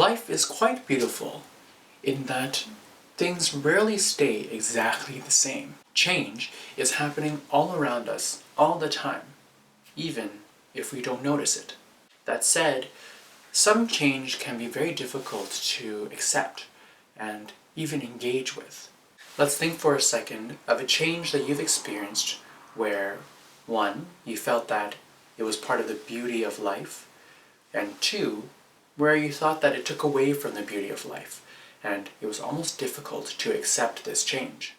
Life is quite beautiful in that things rarely stay exactly the same. Change is happening all around us all the time, even if we don't notice it. That said, some change can be very difficult to accept and even engage with. Let's think for a second of a change that you've experienced where, one, you felt that it was part of the beauty of life, and two, where you thought that it took away from the beauty of life, and it was almost difficult to accept this change.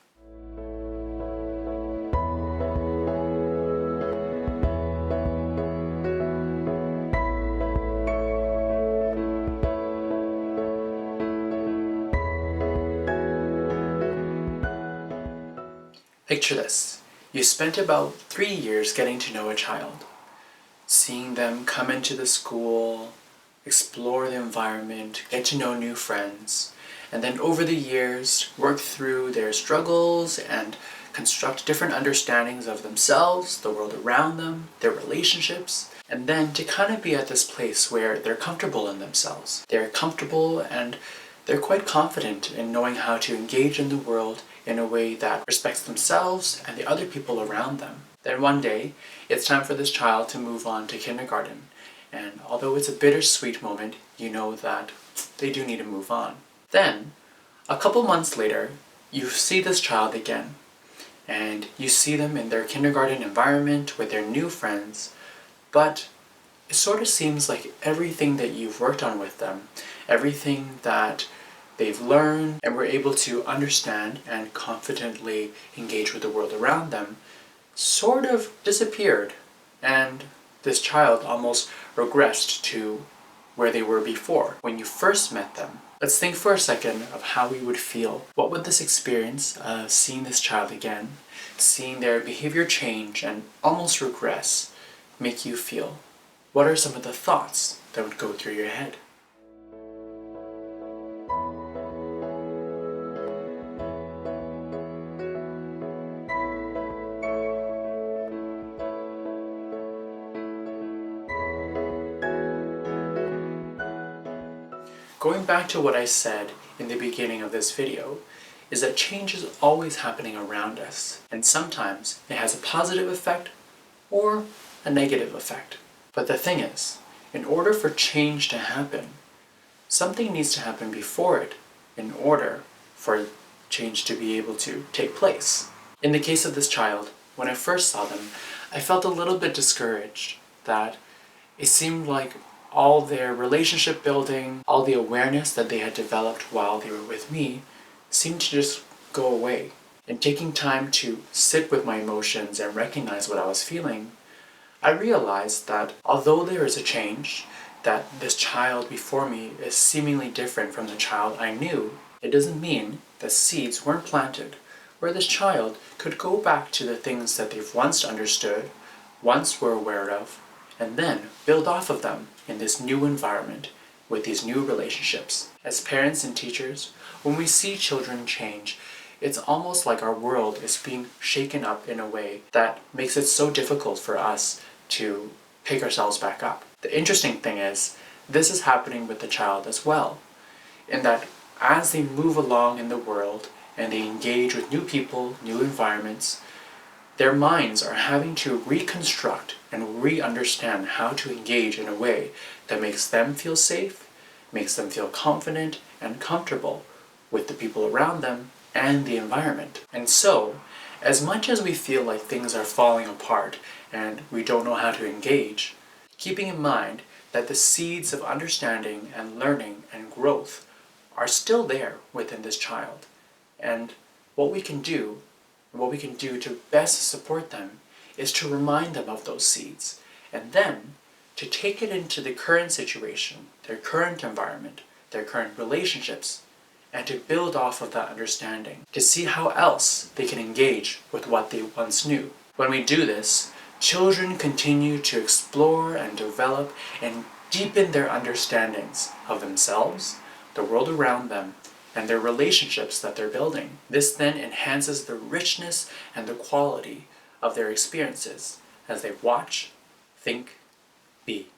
Picture this. You spent about 3 years getting to know a child, seeing them come into the school, explore the environment, get to know new friends, and then over the years work through their struggles and construct different understandings of themselves, the world around them, their relationships, and then to kind of be at this place where they're comfortable in themselves. They're comfortable and they're quite confident in knowing how to engage in the world in a way that respects themselves and the other people around them. Then one day, it's time for this child to move on to kindergarten. And although it's a bittersweet moment, you know that they do need to move on. Then, a couple months later, you see this child again. And you see them in their kindergarten environment with their new friends. But it sort of seems like everything that you've worked on with them, everything that they've learned and were able to understand and confidently engage with the world around them, sort of disappeared, and this child almost regressed to where they were before, when you first met them. Let's think for a second of how we would feel. What would this experience of seeing this child again, seeing their behavior change and almost regress, make you feel? What are some of the thoughts that would go through your head? Going back to what I said in the beginning of this video, is that change is always happening around us, and sometimes it has a positive effect or a negative effect. But the thing is, in order for change to happen, something needs to happen before it in order for change to be able to take place. In the case of this child, when I first saw them, I felt a little bit discouraged that it seemed like all their relationship building, all the awareness that they had developed while they were with me seemed to just go away. And taking time to sit with my emotions and recognize what I was feeling, I realized that although there is a change, that this child before me is seemingly different from the child I knew, it doesn't mean that seeds weren't planted, where this child could go back to the things that they've once understood, once were aware of, and then build off of them in this new environment with these new relationships. As parents and teachers, when we see children change, it's almost like our world is being shaken up in a way that makes it so difficult for us to pick ourselves back up. The interesting thing is, this is happening with the child as well, in that as they move along in the world and they engage with new people, new environments, their minds are having to reconstruct and re-understand how to engage in a way that makes them feel safe, makes them feel confident and comfortable with the people around them and the environment. And so, as much as we feel like things are falling apart and we don't know how to engage, keeping in mind that the seeds of understanding and learning and growth are still there within this child. And what we can do to best support them is to remind them of those seeds, and then to take it into the current situation, their current environment, their current relationships, and to build off of that understanding, to see how else they can engage with what they once knew. When we do this, children continue to explore and develop and deepen their understandings of themselves, the world around them, and their relationships that they're building. This then enhances the richness and the quality of their experiences as they watch, think, be.